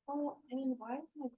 Oh, I mean, why is my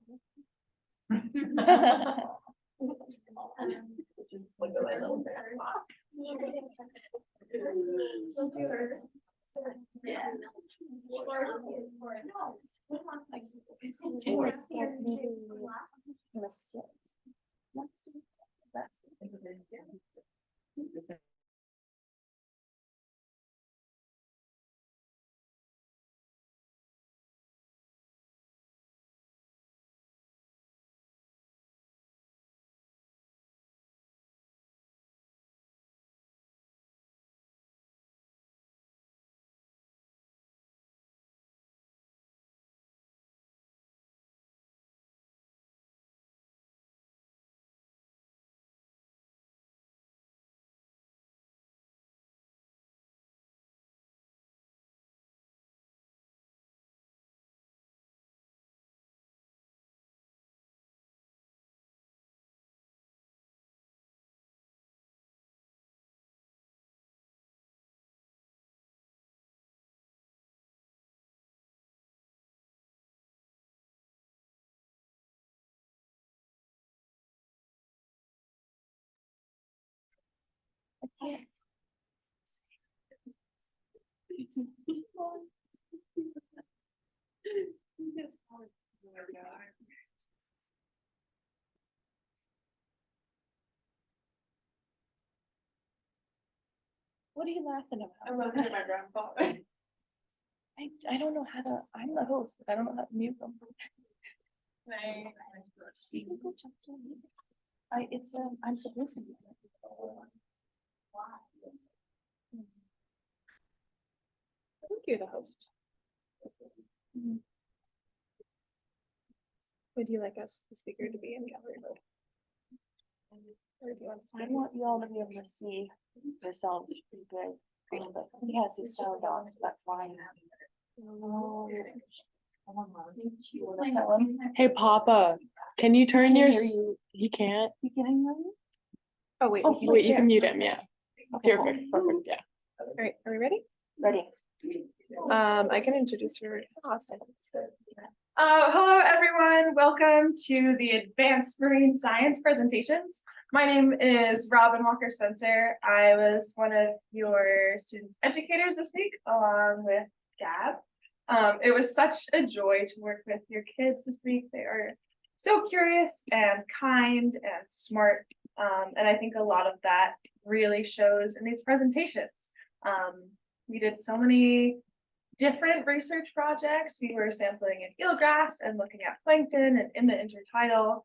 What are you laughing about? I'm laughing at my grandfather. I don't know how to, I'm the host, but I don't know how to mute them. It's I'm supposed to be. I think you're the host. Would you like us, the speaker, to be in gallery mode? Or do you want to? I want you all to be able to see yourselves pretty good. But he has his sound on, so that's fine. Hey, Papa, can you turn your? hear you. He can't. You getting ready? Oh, wait. Oh, wait, you can mute him. Yeah. Perfect. Perfect. Yeah. All right, are we ready? Ready. I can introduce her, Austin. Hello, everyone. Welcome to the Advanced Marine Science presentations. My name is Robin Walker Spencer. I was one of your students educators this week, along with Gab. It was such a joy to work with your kids this week. They are so curious and kind and smart. And I think a lot of that really shows in these presentations. We did so many different research projects. We were sampling in eel grass and looking at plankton and in the intertidal.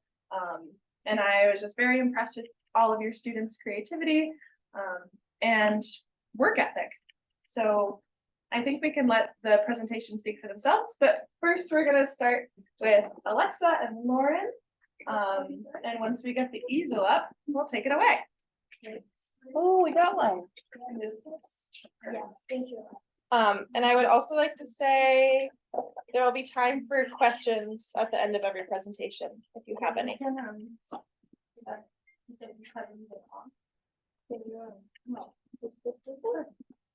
And I was just very impressed with all of your students' creativity and work ethic. So I think we can let the presentation speak for themselves, but first we're gonna start with Alexa and Lauren. And once we get the easel up, we'll take it away. Oh, we got one. Yeah, thank you. And I would also like to say there will be time for questions at the end of every presentation, if you have any.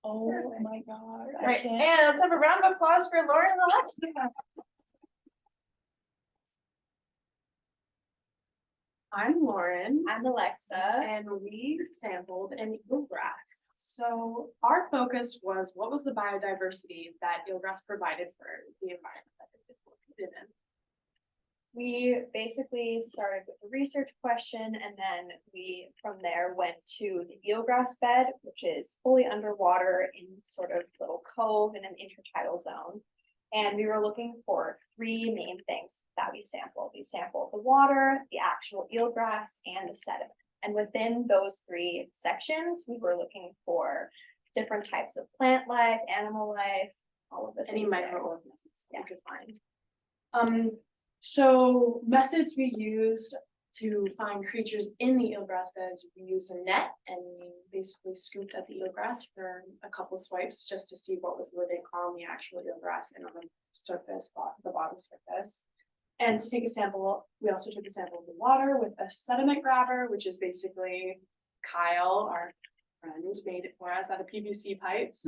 Oh my God. Right, and let's have a round of applause for Lauren and Alexa. I'm Lauren. I'm Alexa. And we sampled an eelgrass. So our focus was what was the biodiversity that eelgrass provided for the environment that it is located in. We basically started with a research question, and then we from there went to the eelgrass bed, which is fully underwater in sort of little cove in an intertidal zone. And we were looking for three main things that we sampled. We sampled the water, the actual eelgrass, and the sediment. And within those three sections, we were looking for different types of plant life, animal life, all of the Any things there. microorganisms that we could find. So methods we used to find creatures in the eelgrass beds, we used a net and we basically scooped at the eelgrass for a couple swipes just to see what was living on the actual eelgrass and on the surface, the bottom surface. And to take a sample, we also took a sample of the water with a sediment grabber, which is basically Kyle, our friend, made it for us out of PVC pipes.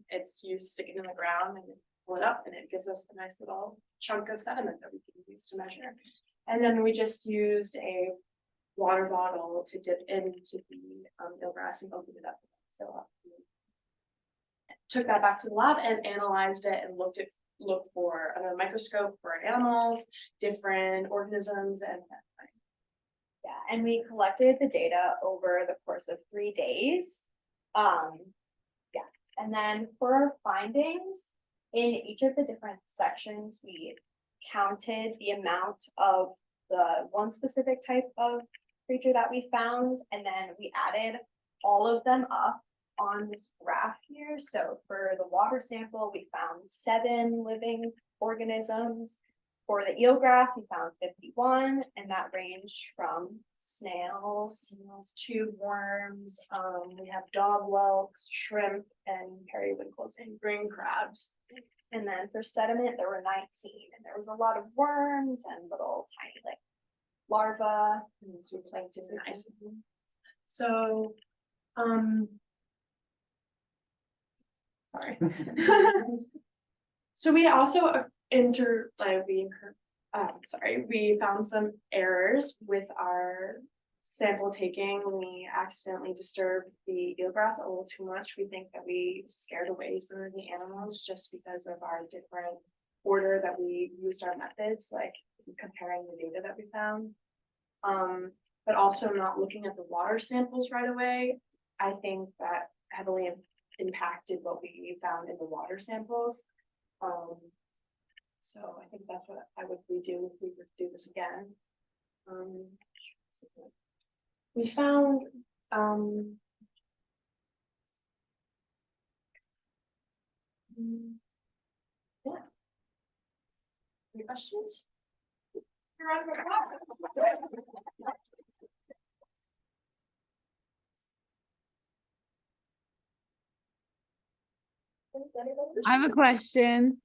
It's you stick it in the ground and pull it up and it gives us a nice little chunk of sediment that we can use to measure. And then we just used a water bottle to dip into the eel grass and open it up. Fill up. Took that back to the lab and analyzed it and looked for under a microscope for animals, different organisms, and Yeah, and we collected the data over the course of 3 days. Yeah, and then for our findings, in each of the different sections, we counted the amount of the one specific type of creature that we found, and then we added all of them up on this graph here. So for the water sample, we found 7 living organisms. For the eel grass, we found 51, and that ranged from snails, tube worms. We have dog whelks, shrimp, and periwinkles and green crabs. and then for sediment, there were 19, and there was a lot of worms and little tiny like larvae. And some plankton and ice. So, sorry. So we also we found some errors with our sample taking. We accidentally disturbed the eel grass a little too much. We think that we scared away some of the animals just because of our different order that we used our methods, like comparing the data that we found. But also not looking at the water samples right away. I think that heavily impacted what we found in the water samples. So I think that's what I would redo if we were to do this again. We found yeah. Any questions? I have a question.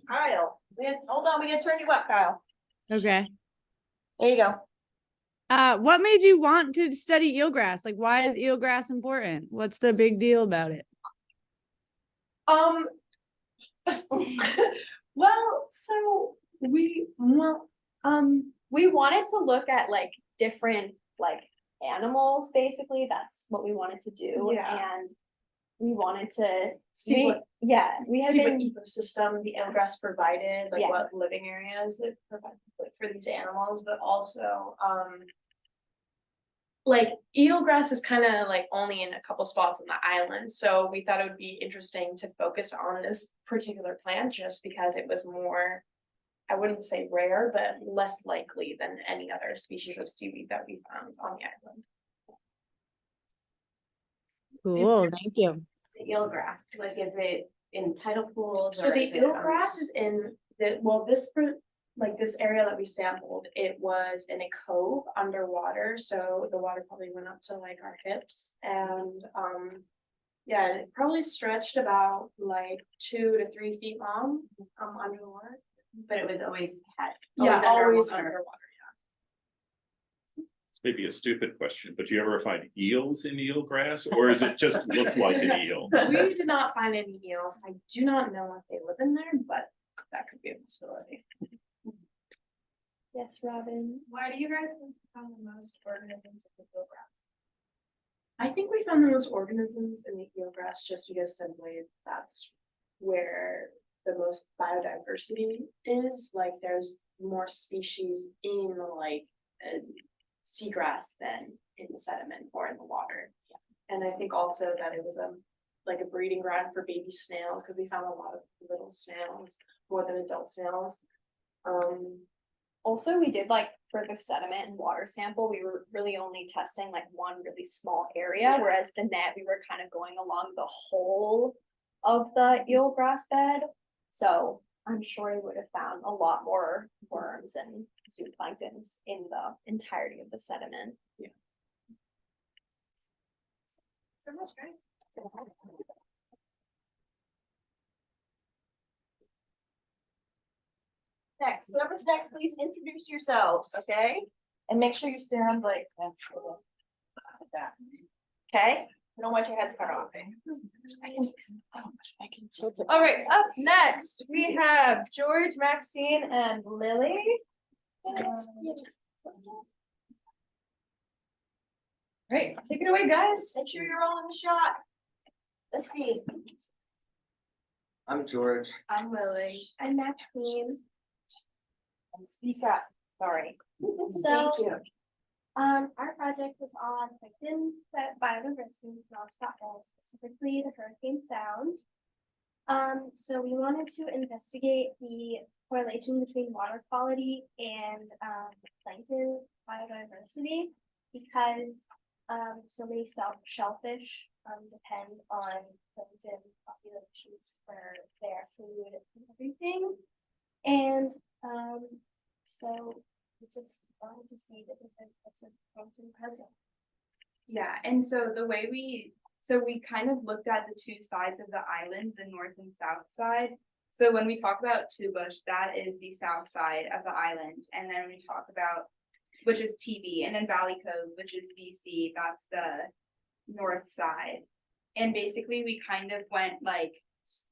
Kyle, hold on, we gotta turn you up, Kyle. Okay. There you go. What made you want to study eelgrass? Like, why is eelgrass important? What's the big deal about it? Well, so we We wanted to look at like different like animals, basically. That's what we wanted to do. Yeah. And we wanted to see what we had see what been ecosystem the eel grass provided, like Yeah. what living areas it provided for these animals, but also like eel grass is kind of like only in a couple spots on the island, so we thought it would be interesting to focus on this particular plant just because it was more, I wouldn't say rare, but less likely than any other species of seaweed that we found on the island. Cool, thank you. The eel grass, like, is it in tidal pools? So or the is it, eel grass is in this area that we sampled, it was in a cove underwater, so the water probably went up to like our hips, and yeah, it probably stretched about like 2 to 3 feet long under the water. But it was always had. Yeah, always underwater. underwater. This may be a stupid question, but do you ever find eels in eel grass, or is it just look like an eel? We did not find any eels. I do not know if they live in there, but that could be a possibility. Yes, Robin. Why do you guys think you found the most organisms in the eel grass? I think we found the most organisms in the eel grass just because simply that's where the most biodiversity is. Like there's more species in like seagrass than in the sediment or in the water. And I think also that it was like a breeding ground for baby snails, because we found a lot of little snails, more than adult snails. Also, we did like for the sediment and water sample, we were really only testing like one really small area, whereas the net, we were kind of going along the whole of the eel grass bed. So I'm sure we would have found a lot more worms and zooplanktons in the entirety of the sediment. So much, guys. Next, whoever's next, please introduce yourselves, okay? And make sure you stand like that. Okay, Don't want your heads cut off. All right, up next, we have George, Maxine, and Lily. Great, take it away, guys. Make sure you're all in the shot. Let's see. I'm George. I'm Lily. I'm Maxine. And speak up, sorry. So, our project was on Plankton Biodiversity in Penobscot, specifically the Hurricane Sound. So we wanted to investigate the correlation between water quality and plankton biodiversity because so many shellfish depend on plankton populations for their food and everything. And so we just wanted to see the different types of plankton present. Yeah, and so the way we kind of looked at the two sides of the island, the north and south side. So when we talk about Two Bush, that is the south side of the island. And then we talk about, which is TV, and then Valley Cove, which is VC, that's the north side. And basically we kind of went like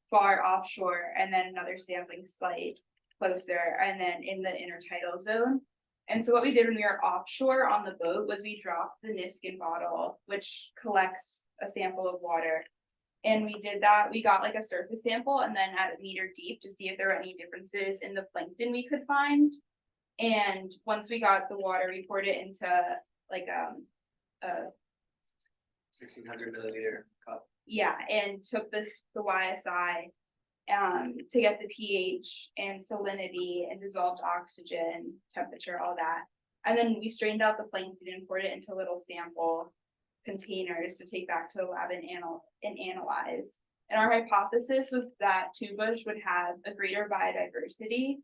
far offshore and then another sampling site closer and then in the intertidal zone. And so what we did when we were offshore on the boat was we dropped the Niskin bottle, which collects a sample of water. And we did that, we got like a surface sample and then at a meter deep to see if there were any differences in the plankton we could find. And once we got the water, we poured it into like a 1600 milliliter cup. yeah, and took the YSI to get the pH and salinity and dissolved oxygen, temperature, all that. And then we strained out the plankton and poured it into little sample containers to take back to the lab and analyze. And our hypothesis was that Two Bush would have a greater biodiversity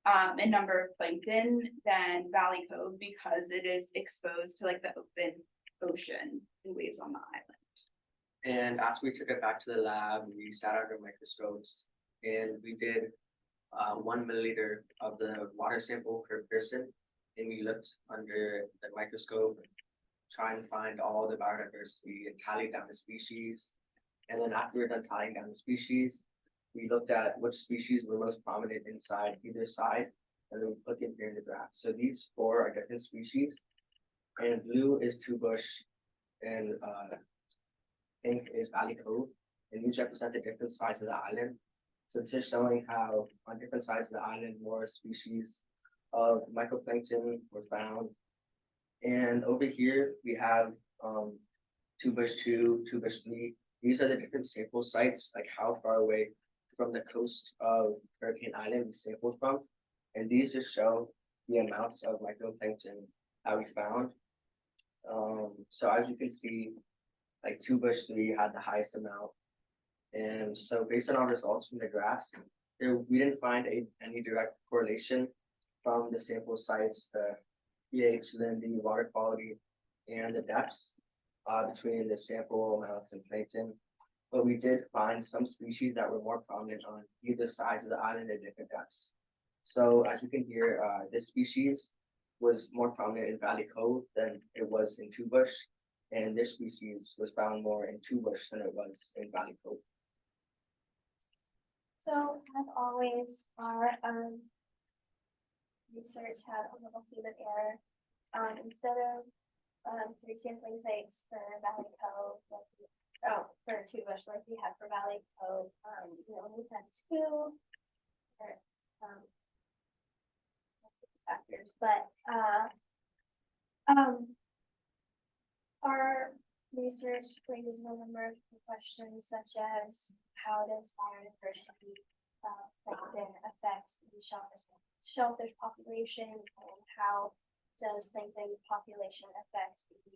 and number of plankton than Valley Cove because it is exposed to like the open ocean and waves on the island. And after we took it back to the lab, we sat under microscopes and we did 1 milliliter of the water sample per person. And we looked under the microscope, trying to find all the biodiversity and tally down the species. And then after we're done tallying down the species, we looked at which species were most prominent inside either side, and then we put them here in the graph. So these 4 are different species, and blue is Two Bush, and pink is Valley Cove, and these represent the different sides of the island. So this is showing how on different sides of the island more species of microplankton were found. And over here we have Two Bush 2, Two Bush 3. These are the different sample sites, like how far away from the coast of Hurricane Island we sampled from. And these just show the amounts of microplankton that we found. So as you can see, like Two Bush 3 had the highest amount. And so based on our results from the graphs, we didn't find any direct correlation from the sample sites, the pH, salinity, water quality, and the depths between the sample amounts and plankton. But we did find some species that were more prominent on either sides of the island at different depths. So as you can hear, this species was more prominent in Valley Cove than it was in Two Bush, and this species was found more in Two Bush than it was in Valley Cove. So as always, our research had a little human error. Instead of 3 sampling sites for Valley Cove, for Two Bush like we had for Valley Cove, we only had 2 factors, but our research raises a number of questions such as how does biodiversity plankton affect the shellfish population, and how does plankton population affect the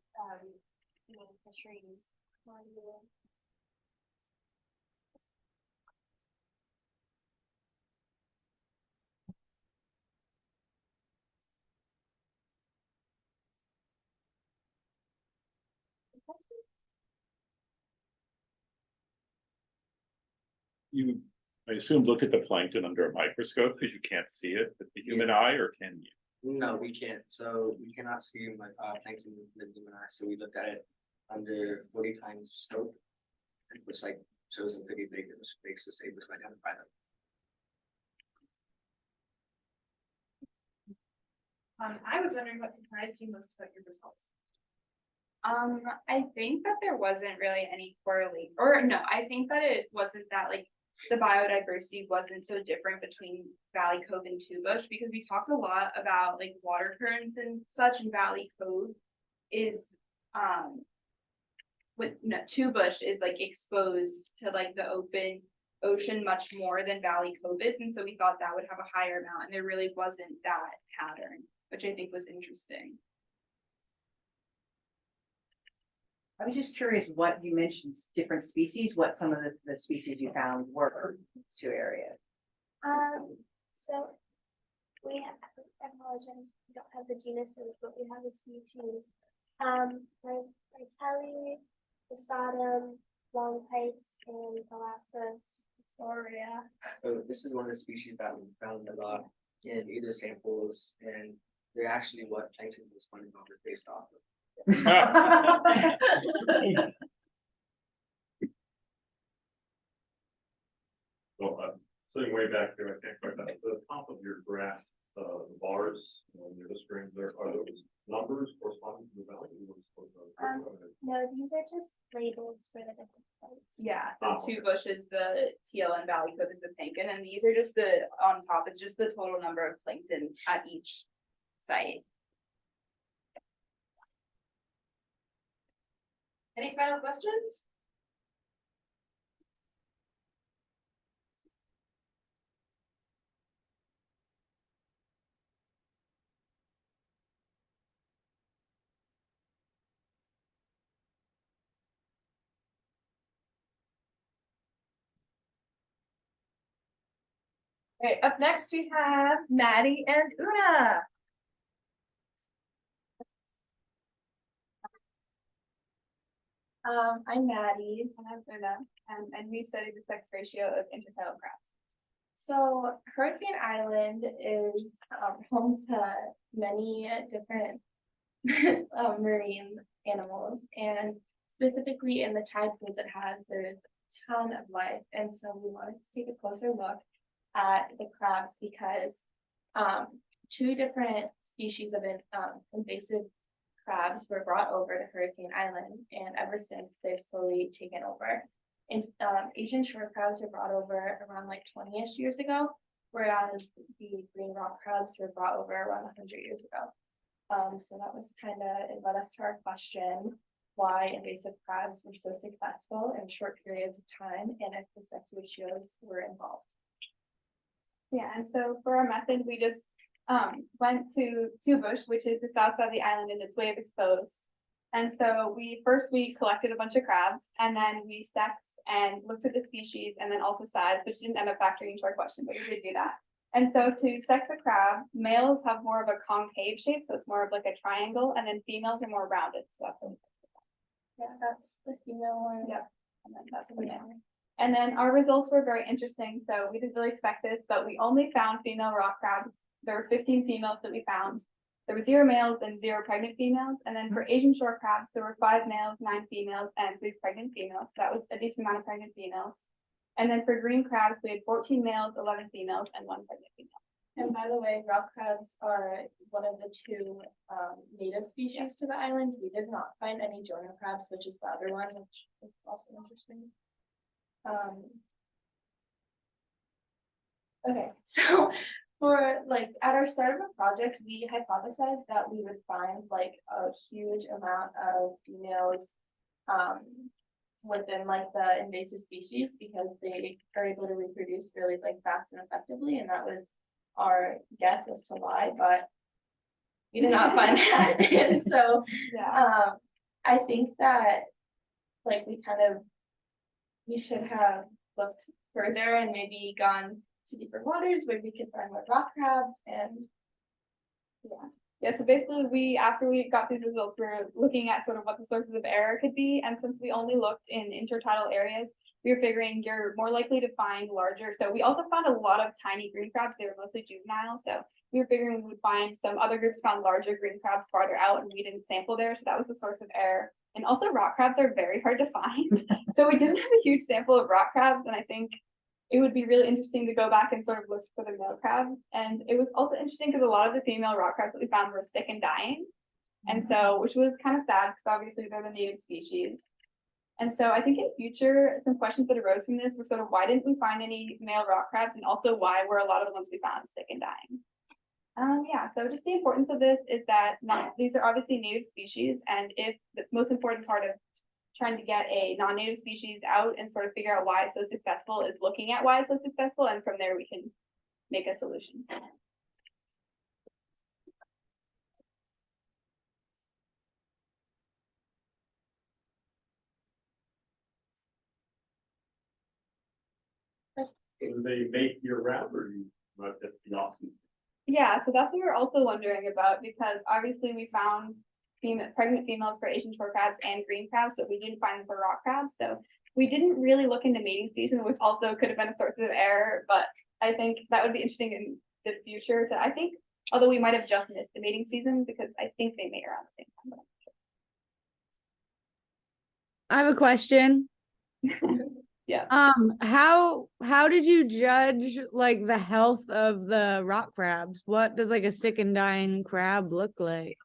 main fisheries? You, I assume, look at the plankton under a microscope because you can't see it with the human eye, or can you? No, we can't. So we cannot see plankton with the human eye. So we looked at it under 40 times scope, which like shows them to be big, which makes us able to identify them. I was wondering what surprised you most about your results. I think that there wasn't really any correlation, or no, I think that it wasn't that like the biodiversity wasn't so different between Valley Cove and Two Bush, because we talked a lot about like water currents and such, and Valley Cove is with no, Two Bush is like exposed to like the open ocean much more than Valley Cove is, and so we thought that would have a higher amount, and there really wasn't that pattern, which I think was interesting. I was just curious what you mentioned, different species, what some of the species you found were in these two areas. So we have, I apologize, we don't have the genuses, but we have the species. Vitelli, Pistatum, long pipes, and Thalassus Victoria. So this is one of the species that we found a lot in either samples, and they're actually what plankton was funding off is based off of. Well, sitting way back there, I can't quite, the top of your graph, the bars, near the strings there, are those numbers corresponding to the value? No, these are just labels for the different sites. Yeah, so Oh, Two Bush is the teal and Valley Cove is the plankton, and these are just the, on top, it's just the total number of plankton at each site. Any final questions? Okay, up next we have Maddie and Una. I'm Maddie. And I'm Una, and we studied the sex ratio of intertidal crabs. So Hurricane Island is home to many different marine animals, and specifically in the tide pools it has, there's a ton of life. And so we wanted to take a closer look at the crabs because two different species of invasive crabs were brought over to Hurricane Island, and ever since they've slowly taken over. And Asian shore crabs were brought over around like 20-ish years ago, whereas the green rock crabs were brought over around 100 years ago. So that was kind of, it led us to our question, why invasive crabs were so successful in short periods of time, and if the sex ratios were involved. Yeah, and so for our method, we just went to Two Bush, which is the south side of the island and it's wave exposed. And so we collected a bunch of crabs, and then we sexed and looked at the species and then also size, which didn't end up factoring into our question, but we did do that. And so to sex a crab, males have more of a concave shape, so it's more of like a triangle, and then females are more rounded. So that's what we sex the crab. Yeah, that's the female one. Yep. And then that's the male. And then our results were very interesting. So we didn't really expect this, but we only found female rock crabs. There were 15 females that we found. There were 0 males and 0 pregnant females. And then for Asian shore crabs, there were 5 males, 9 females, and 3 pregnant females. So that was a decent amount of pregnant females. And then for green crabs, we had 14 males, 11 females, and 1 pregnant female. And by the way, rock crabs are one of the 2 native species to the island. We did not find any Jonah crabs, which is the other one, which is also interesting. Okay, so for like at our start of a project, we hypothesized that we would find like a huge amount of females within like the invasive species because they are able to reproduce really like fast and effectively, and that was our guess as to why, but we did not find that. And so Yeah. I think that like we should have looked further and maybe gone to deeper waters where we could find more rock crabs, and yeah, Yeah, so basically after we got these results, we were looking at sort of what the sources of error could be. And since we only looked in intertidal areas, we were figuring you're more likely to find larger. So we also found a lot of tiny green crabs. They were mostly juvenile. So we were figuring we would find some other groups found larger green crabs farther out, and we didn't sample there. So that was the source of error. And also rock crabs are very hard to find. So we didn't have a huge sample of rock crabs. And I think it would be really interesting to go back and sort of look for the male crabs. And it was also interesting because a lot of the female rock crabs that we found were sick and dying. And so, which was kind of sad because obviously they're the native species. And so I think in future, some questions that arose from this were sort of why didn't we find any male rock crabs, and also why were a lot of the ones we found sick and dying? Yeah, so just the importance of this is that these are obviously native species, and if the most important part of trying to get a non-native species out and sort of figure out why it's so successful is looking at why it's so successful, and from there we can make a solution. Do they mate year round or you might have the off-season? Yeah, so that's what we were also wondering about, because obviously we found pregnant females for Asian shore crabs and green crabs, but we didn't find them for rock crabs. So we didn't really look into mating season, which also could have been a source of error, but I think that would be interesting in the future to, I think, although we might have just missed the mating season because I think they mate around the same time. But I have a question. Yeah. How did you judge like the health of the rock crabs? What does like a sick and dying crab look like?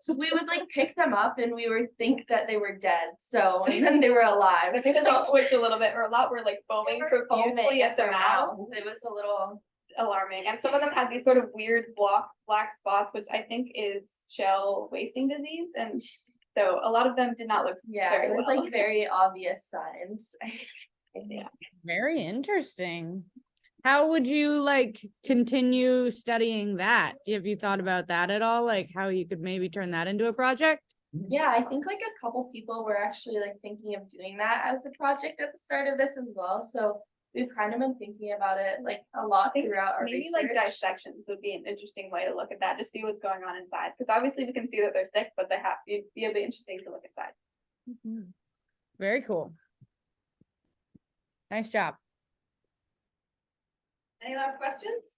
So we would like pick them up and we would think that they were dead. So, and then they were alive. I think they like twitch a little bit, or a lot were like foaming profusely at their mouth. It was a little Alarming. And some of them had these sort of weird black spots, which I think is shell wasting disease. And so a lot of them did not look very it was well. like very obvious signs. Yeah. Very interesting. How would you like continue studying that? Have you thought about that at all? Like how you could maybe turn that into a project? Yeah, I think like a couple people were actually like thinking of doing that as a project at the start of this as well. So we've kind of been thinking about it like a lot throughout our Maybe research. like dissections would be an interesting way to look at that, to see what's going on inside. Because obviously we can see that they're sick, but it'd be interesting to look inside. Mm-hmm. Very cool. Nice job. Any last questions?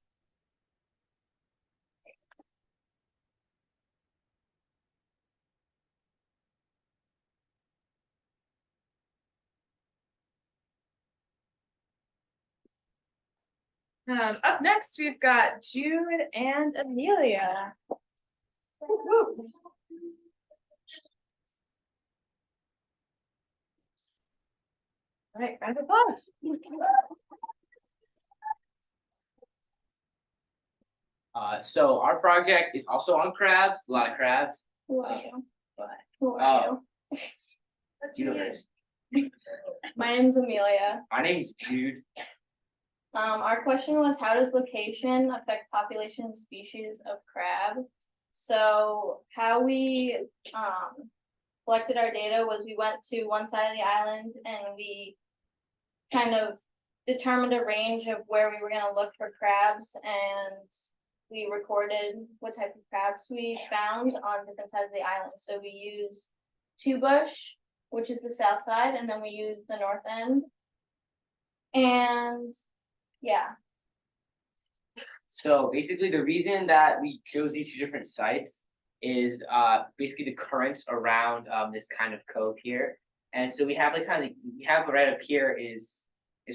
Up next, we've got Jude and Amelia. Oops. All right, round of applause. So our project is also on crabs, a lot of crabs. Who are you? But Who are you? That's your name. My name's Amelia. my name is Jude. Our question was, how does location affect population and species of crab? So how we collected our data was we went to one side of the island and we kind of determined a range of where we were going to look for crabs, and we recorded what type of crabs we found on different sides of the island. So we used Two Bush, which is the south side, and then we used the north end. And yeah. So basically the reason that we chose these two different sites is basically the currents around this kind of cove here. And so we have like we have right up here is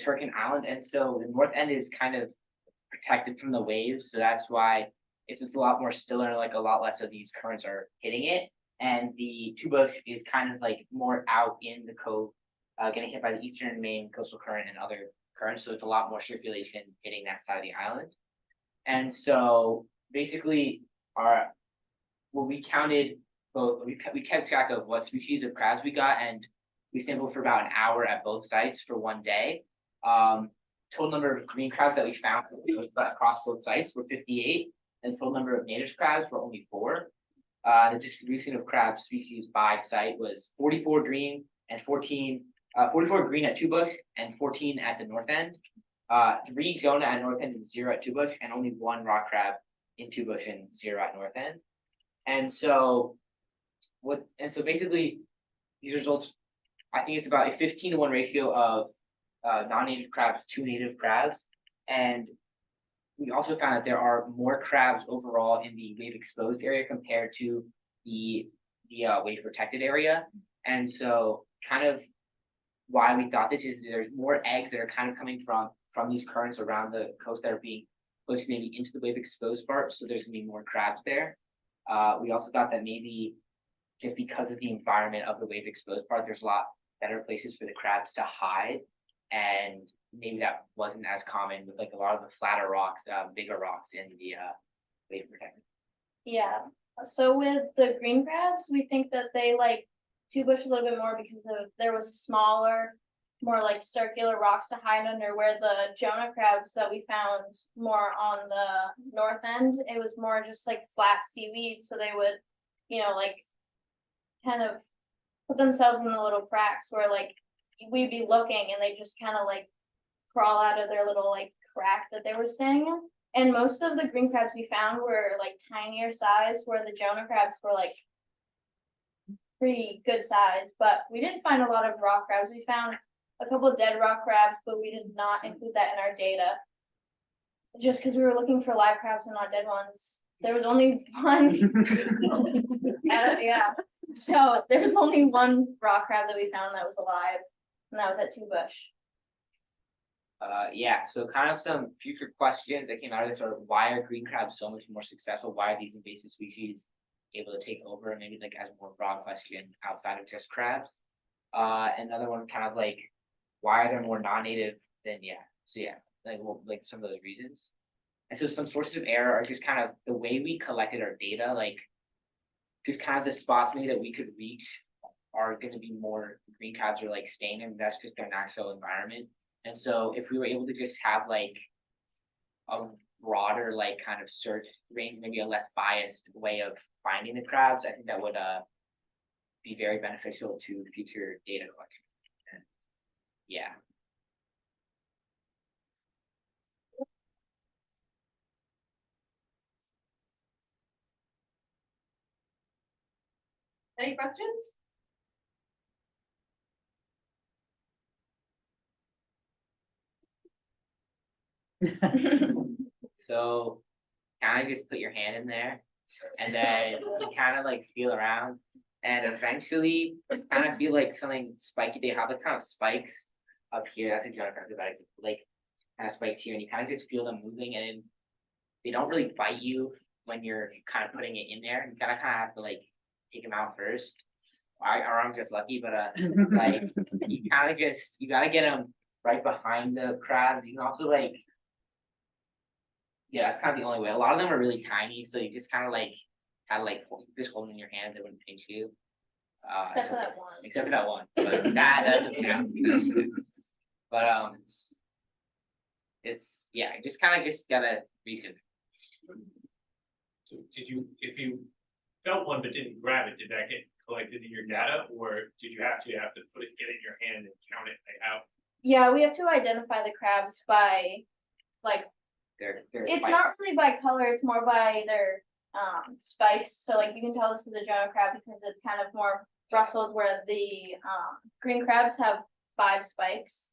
Hurricane Island, and so the north end is kind of protected from the waves, so that's why it's just a lot more stiller and like a lot less of these currents are hitting it. And the Two Bush is kind of like more out in the cove, getting hit by the eastern Maine coastal current and other currents, so it's a lot more circulation hitting that side of the island. And so basically we counted both, we kept track of what species of crabs we got, and we sampled for about an hour at both sites for one day. Total number of green crabs that we found across both sites were 58, and total number of native crabs were only 4. The distribution of crab species by site was 44 green and 44 green at Two Bush and 14 at the north end. 3 Jonah at north end and 0 at Two Bush, and only 1 rock crab in Two Bush and zero at North End. And so basically these results, I think it's about a 15-to-1 ratio of non-native crabs to native crabs. And we also found that there are more crabs overall in the wave exposed area compared to the wave protected area. And so kind of why we thought this is there's more eggs that are kind of coming from these currents around the coast that are being pushed maybe into the wave exposed part. So there's gonna be more crabs there. We also thought that maybe just because of the environment of the wave exposed part, there's a lot better places for the crabs to hide. And maybe that wasn't as common with like a lot of the flatter rocks, bigger rocks in the wave protected. Yeah, so with the green crabs, we think that they like Two Bush a little bit more because there was smaller, more like circular rocks to hide under, where the Jonah crabs that we found more on the north end, it was more just like flat seaweed, so they would, you know, like kind of put themselves in the little cracks where like we'd be looking and they just kind of like crawl out of their little like crack that they were staying in. And most of the green crabs we found were like tinier size, where the Jonah crabs were like pretty good size, but we didn't find a lot of rock crabs. We found a couple of dead rock crabs, but we did not include that in our data. Just because we were looking for live crabs and not dead ones. There was only one. Yeah. So there was only one rock crab that we found that was alive, and that was at Two Bush. Yeah, so kind of some future questions that came out of this are why are green crabs so much more successful? Why are these invasive species able to take over? And maybe like as a more broad question outside of just crabs. Another one kind of like why are there more non-native than like some of those reasons. And so some sources of error are just kind of the way we collected our data, like just kind of the spots maybe that we could reach are going to be more green crabs are like staying in, that's just their natural environment. And so if we were able to just have like a broader like kind of search range, maybe a less biased way of finding the crabs, I think that would be very beneficial to future data collection. And, yeah. Any questions? So kind of just put your hand in there and then you kind of like feel around and eventually kind of feel like something spiky. They have like kind of spikes up here. That's a joke about it. Like kind of spikes here and you kind of just feel them moving and they don't really bite you when you're kind of putting it in there. You kind of have to like take them out first. Or I'm just lucky, but like you kind of just you gotta get them right behind the crabs. You can also like that's kind of the only way. A lot of them are really tiny, so you just kind of like just hold them in your hand. They wouldn't pinch you. Except for that one. Except for that one. But that doesn't count. But it's you just kind of just gotta reach it. So if you felt one but didn't grab it, did that get collected in your data, or did you actually have to get it in your hand and count it out? Yeah, we have to identify the crabs by like it's spikes. not really by color, it's more by their spikes. So like you can tell this is a Jonah crab because it's kind of more rustled, where the green crabs have 5 spikes.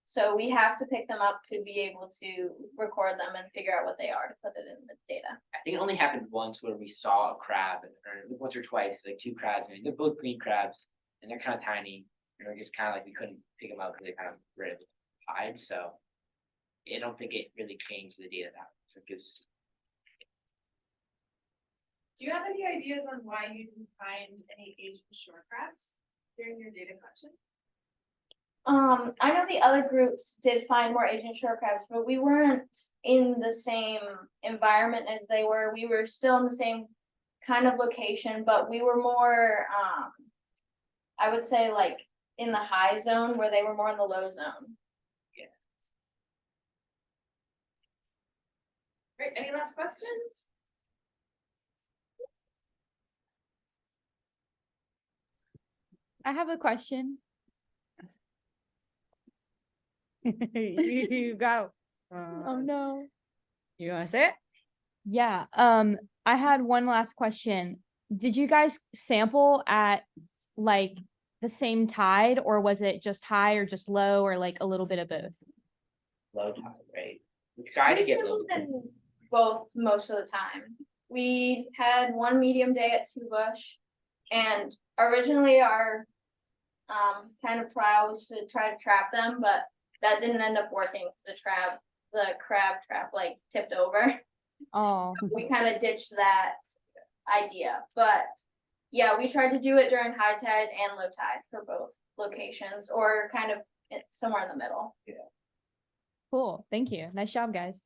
So we have to pick them up to be able to record them and figure out what they are to put it in the data. I think it only happened once where we saw a crab, or once or twice, like 2 crabs. I mean, they're both green crabs, and they're kind of tiny. And we're just kind of like we couldn't pick them up because they kind of were able to hide. So I don't think it really changed the data that much. So it gives. Do you have any ideas on why you didn't find any Asian shore crabs during your data collection? I know the other groups did find more Asian shore crabs, but we weren't in the same environment as they were. We were still in the same kind of location, but we were more, I would say like in the high zone where they were more in the low zone. Yeah. Great, any last questions? I have a question. You go. Oh no. You wanna say it? Yeah, I had one last question. Did you guys sample at like the same tide, or was it just high or just low, or like a little bit of both? Low tide, right? We try to We get low. sampled in both most of the time. We had one medium day at Two Bush, and originally our kind of trial was to try to trap them, but that didn't end up working. The crab trap like tipped over. Oh, We kind of ditched that idea, but yeah, we tried to do it during high tide and low tide for both locations, or kind of somewhere in the middle. cool. Thank you. Nice job, guys.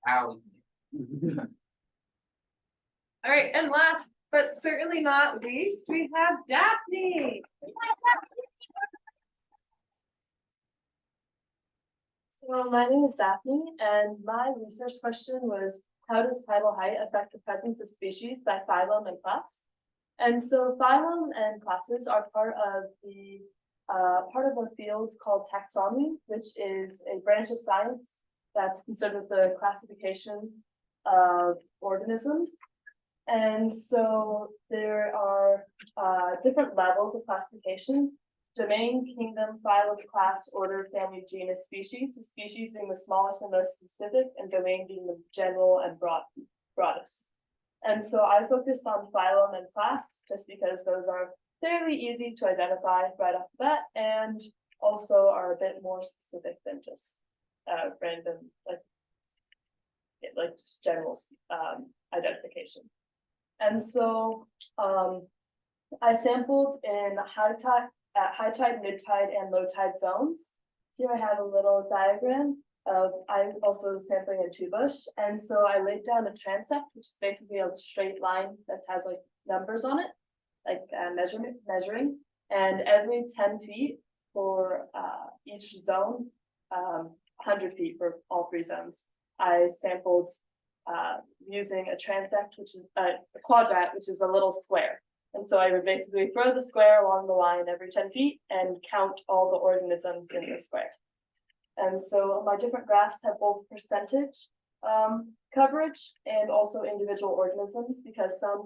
Ow. All right, and last but certainly not least, we have Daphne. So my name is Daphne, and my research question was, how does tidal height affect the presence of species by phylum and class? And so phylum and classes are part of a field called taxonomy, which is a branch of science that's concerned with the classification of organisms. And so there are different levels of classification: domain, kingdom, phylum, class, order, family, genus, species, with species being the smallest and most specific, and domain being the general and broadest. And so I focused on phylum and class just because those are fairly easy to identify right off the bat, and also are a bit more specific than just random, like just general identification. And so I sampled in high tide, mid tide, and low tide zones. Here I have a little diagram of, I'm also sampling in Two Bush. And so I laid down a transect, which is basically a straight line that has like numbers on it, like measuring. And every 10 feet for each zone, 100 feet for all three zones, I sampled using a transect, which is a quadrat, which is a little square. And so I would basically throw the square along the line every 10 feet and count all the organisms in the square. And so my different graphs have both percentage coverage and also individual organisms, because some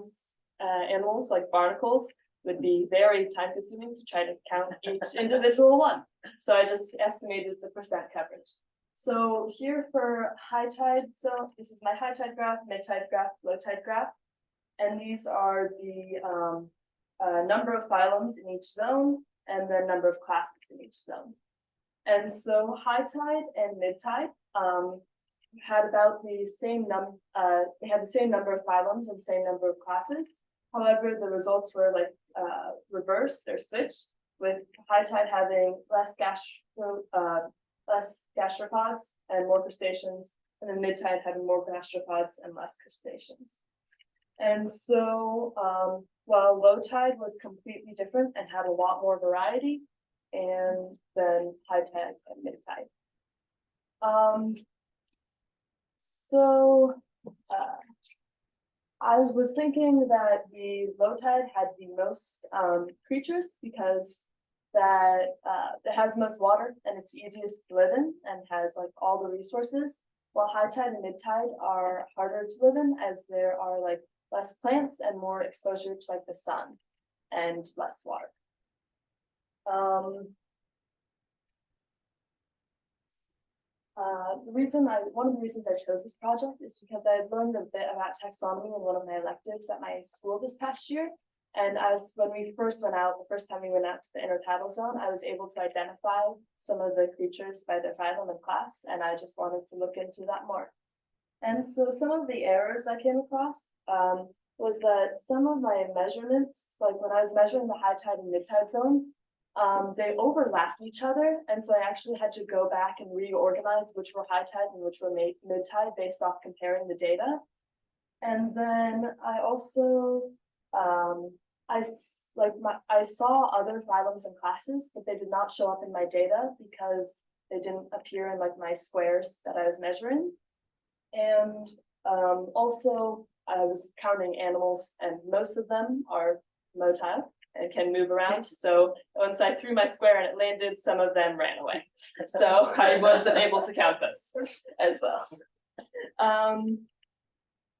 animals like barnacles would be very time consuming to try to count each individual one. So I just estimated the percent coverage. So here for high tide, so this is my high tide graph, mid tide graph, low tide graph. And these are the number of phylums in each zone and the number of classes in each zone. And so high tide and mid tide had about the same they had the same number of phylums and same number of classes. However, the results were like reversed, they're switched, with high tide having less gastropods and more crustaceans, and then mid tide having more gastropods and less crustaceans. And so while low tide was completely different and had a lot more variety, and then high tide and mid tide. I was thinking that the low tide had the most creatures, because that it has most water and it's easiest to live in and has like all the resources, while high tide and mid tide are harder to live in, as there are like less plants and more exposure to like the sun and less water. One of the reasons I chose this project is because I had learned a bit about taxonomy in one of my electives at my school this past year. And when we first went out, the first time we went out to the intertidal zone, I was able to identify some of the creatures by their phylum and class, and I just wanted to look into that more. And so some of the errors I came across was that some of my measurements, like when I was measuring the high tide and mid tide zones, they overlapped each other. And so I actually had to go back and reorganize which were high tide and which were mid tide based off comparing the data. And then I also, I saw other phylums and classes, but they did not show up in my data because they didn't appear in like my squares that I was measuring. And also I was counting animals, and most of them are motile, and can move around. So once I threw my square and it landed, some of them ran away. So I wasn't able to count this as well.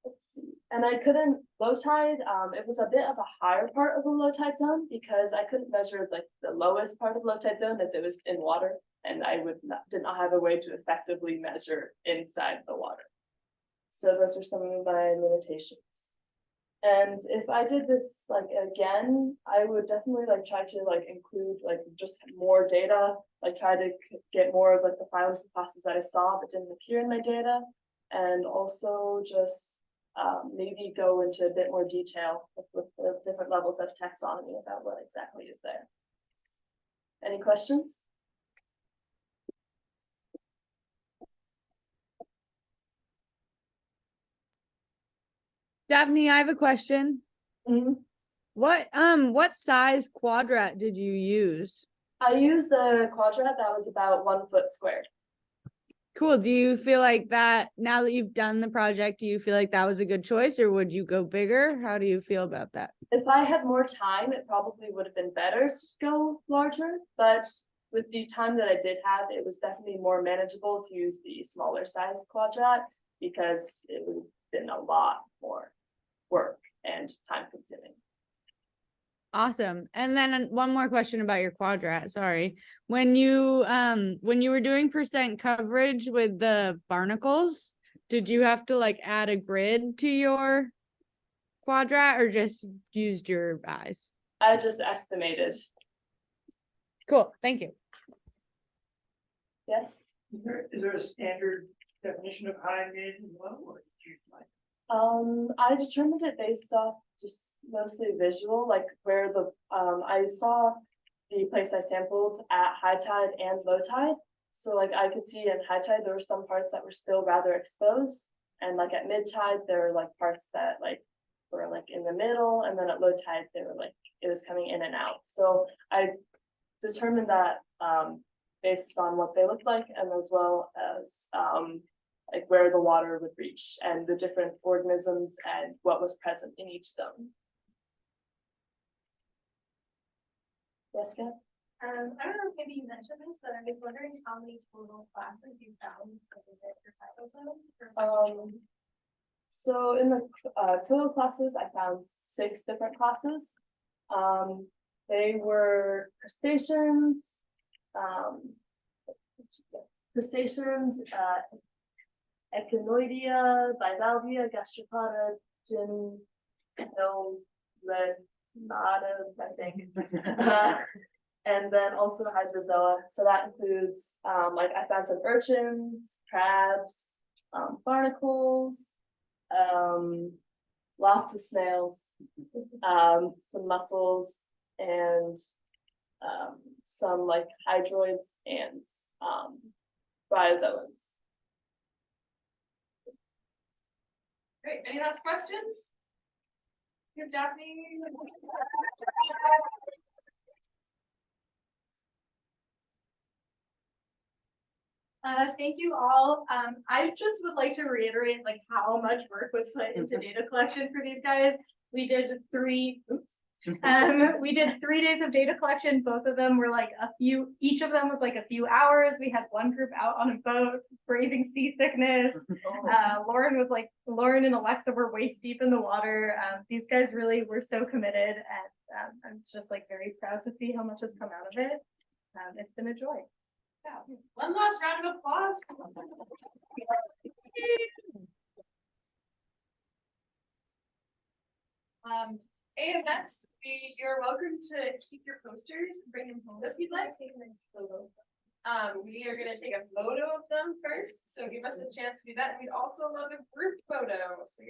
Let's see, and I couldn't low tide, it was a bit of a higher part of the low tide zone because I couldn't measure like the lowest part of low tide zone as it was in water, and I did not have a way to effectively measure inside the water. So those are some of my limitations. And if I did this like again, I would definitely like try to like include like just more data, like try to get more of like the phylums and classes that I saw but didn't appear in my data, and also just maybe go into a bit more detail with the different levels of taxonomy about what exactly is there. Any questions? Daphne, I have a question. Mm-hmm. What size quadrat did you use? I used a quadrat that was about 1 foot squared. Cool. Do you feel like that now that you've done the project, do you feel like that was a good choice, or would you go bigger? How do you feel about that? If I had more time, it probably would have been better to go larger, but with the time that I did have, it was definitely more manageable to use the smaller size quadrat because it would have been a lot more work and time consuming. Awesome. And then one more question about your quadrat. Sorry. When you were doing percent coverage with the barnacles, did you have to like add a grid to your quadrat or just used your eyes? I just estimated. Cool. Thank you. Yes. Is there a standard definition of high, mid, and low, or did you like? I determined it based off just mostly visual, like where the I saw the place I sampled at high tide and low tide. So like I could see in high tide there were some parts that were still rather exposed, and like at mid tide there were like parts that like were like in the middle, and then at low tide they were like it was coming in and out. So I determined that based on what they looked like, and as well as like where the water would reach and the different organisms and what was present in each zone. Yes, Kat? I don't know if maybe you mentioned this, but I was wondering how many total classes you found for your Tidal zone. So in the total classes, I found 6 different classes. They were crustaceans, Echinoidea, Bivalvia, Gastropoda, I think. And then also hydrozoa. So that includes like I found some urchins, crabs, barnacles, lots of snails, some mussels, and some like hydroids and bryozoans. Great, any last questions? You have Daphne? Thank you all. I just would like to reiterate like how much work was put into data collection for these guys. We did 3 days of data collection. Both of them were like each of them was like a few hours. We had one group out on a boat braving seasickness. Lauren and Alexa were waist deep in the water. These guys really were so committed, and I'm just like very proud to see how much has come out of it. It's been a joy. Yeah. One last round of applause. AMS, you're welcome to keep your posters and bring them home if you'd like. We are going to take a photo of them first, so give us a chance to do that. We'd also love a group photo. So you're